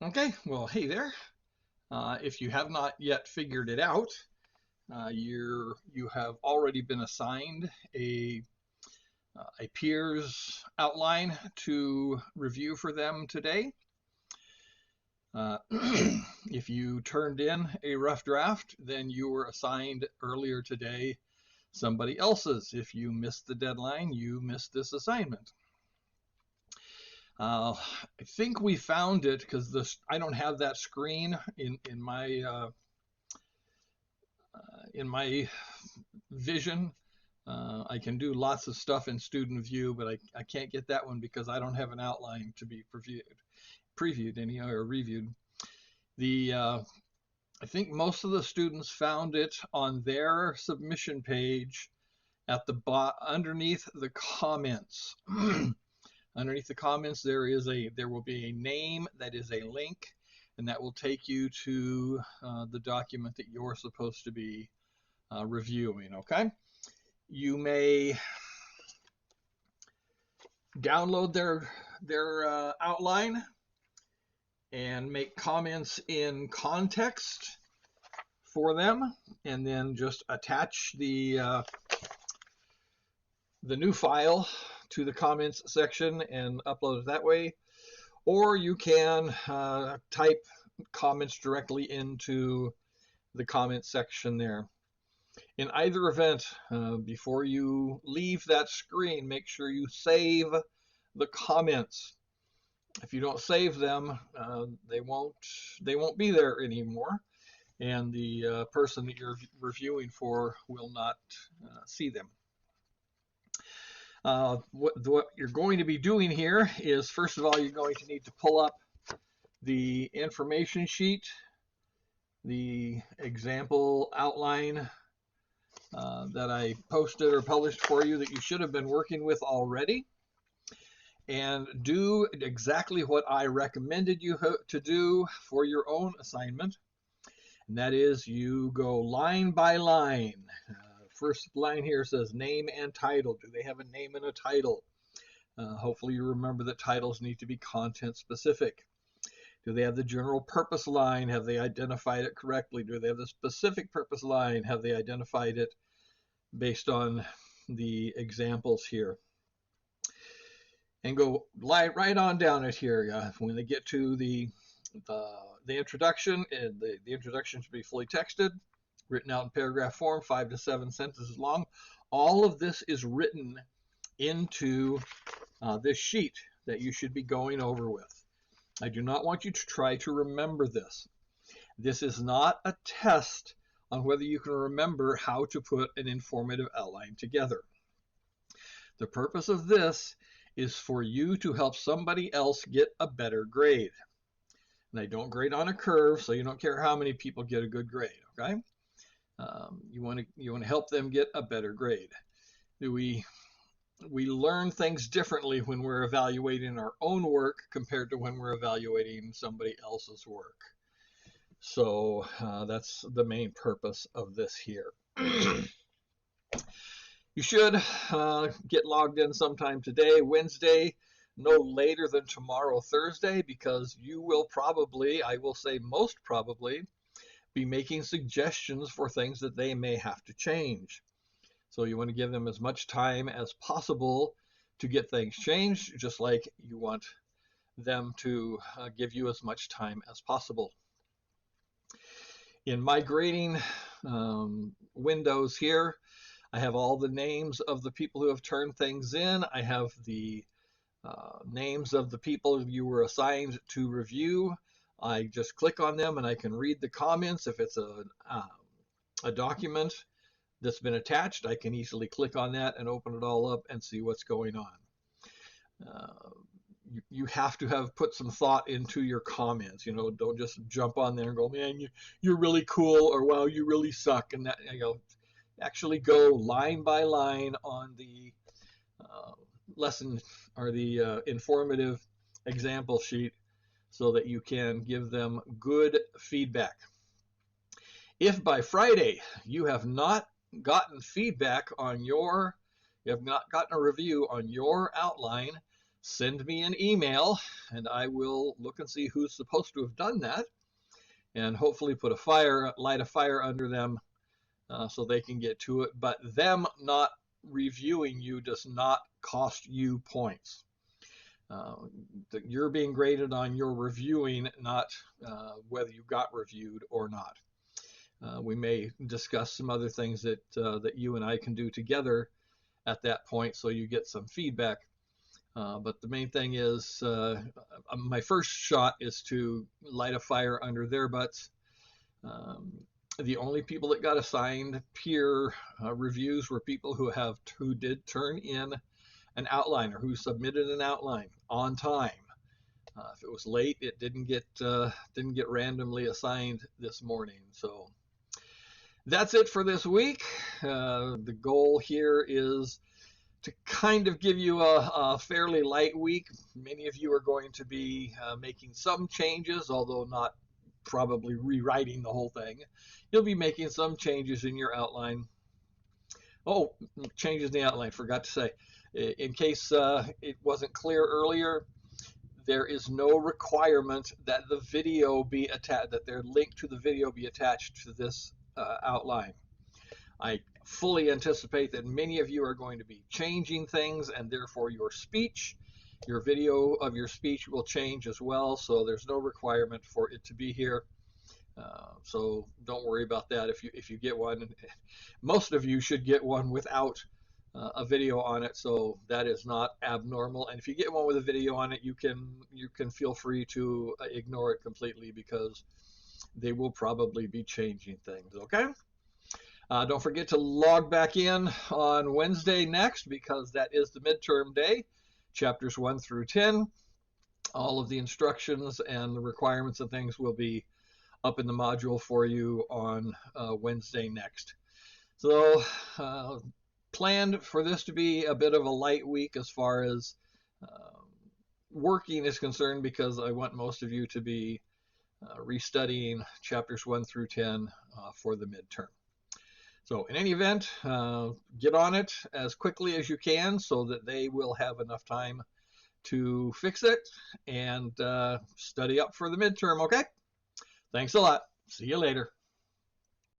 Okay, well, hey there. If you have not yet figured it out, you have already been assigned a peer's outline to review for them today. If you turned in a rough draft, then you were assigned earlier today somebody else's. If you missed the deadline, you missed this assignment. I think we found it because I don't have that screen in my vision. I can do lots of stuff in student view, but I can't get that one because I don't have an outline to be previewed anyhow, or reviewed. I think most of the students found it on their submission page at the underneath the comments. Underneath the comments, there will be a name that is a link, and that will take you to the document that you're supposed to be reviewing. Okay, you may download their outline and make comments in context for them, and then just attach the new file to the comments section and upload it that way. Or you can type comments directly into the comment section there. In either event, before you leave that screen, make sure you save the comments. If you don't save them, they won't be there anymore, and the person that you're reviewing for will not see them. What you're going to be doing here is, first of all, you're going to need to pull up the information sheet, the example outline that I posted or published for you that you should have been working with already, and do exactly what I recommended you to do for your own assignment. And that is, you go line by line. First line here says name and title. Do they have a name and a title? Hopefully you remember that titles need to be content specific. Do they have the general purpose line? Have they identified it correctly? Do they have the specific purpose line? Have they identified it based on the examples here? And go right on down it here. When they get to the introduction, and the introduction should be fully texted, written out in paragraph form, 5 to 7 sentences long. All of this is written into this sheet that you should be going over with. I do not want you to try to remember this. This is not a test on whether you can remember how to put an informative outline together. The purpose of this is for you to help somebody else get a better grade. And I don't grade on a curve, so you don't care how many people get a good grade, okay? You want to help them get a better grade. We learn things differently when we're evaluating our own work compared to when we're evaluating somebody else's work. So that's the main purpose of this here. You should get logged in sometime today, Wednesday, no later than tomorrow, Thursday, because you will probably, I will say most probably, be making suggestions for things that they may have to change. So you want to give them as much time as possible to get things changed, just like you want them to give you as much time as possible. In my grading windows here, I have all the names of the people who have turned things in. I have the names of the people you were assigned to review. I just click on them and I can read the comments. If it's a document that's been attached, I can easily click on that and open it all up and see what's going on. You have to have put some thought into your comments. You know, don't just jump on there and go, man, you're really cool, or wow, you really suck. And that, you know, actually go line by line on the lesson or the informative example sheet so that you can give them good feedback. If by Friday you have not gotten feedback on you have not gotten a review on your outline, send me an email, and I will look and see who's supposed to have done that, and hopefully light a fire under them so they can get to it. But them not reviewing you does not cost you points. You're being graded on your reviewing, not whether you got reviewed or not. We may discuss some other things that you and I can do together at that point, so you get some feedback. But the main thing is, my first shot is to light a fire under their butts. The only people that got assigned peer reviews were people who did turn in an outline, or who submitted an outline on time. If it was late, it didn't get randomly assigned this morning. So that's it for this week. The goal here is to kind of give you a fairly light week. Many of you are going to be making some changes, although not probably rewriting the whole thing. You'll be making some changes in your outline. Oh, changes in the outline, forgot to say. In case it wasn't clear earlier, there is no requirement that the video be attached, that their link to the video be attached to this outline. I fully anticipate that many of you are going to be changing things, and therefore your video of your speech will change as well, so there's no requirement for it to be here. So don't worry about that if you get one. Most of you should get one without a video on it, so that is not abnormal. And if you get one with a video on it, you can feel free to ignore it completely, because they will probably be changing things. Okay. Don't forget to log back in on Wednesday next, because that is the midterm day, chapters 1 through 10. All of the instructions and the requirements and things will be up in the module for you on Wednesday next. So planned for this to be a bit of a light week as far as working is concerned, because I want most of you to be restudying chapters 1 through 10 for the midterm. So in any event, get on it as quickly as you can so that they will have enough time to fix it and study up for the midterm, okay? Thanks a lot. See you later.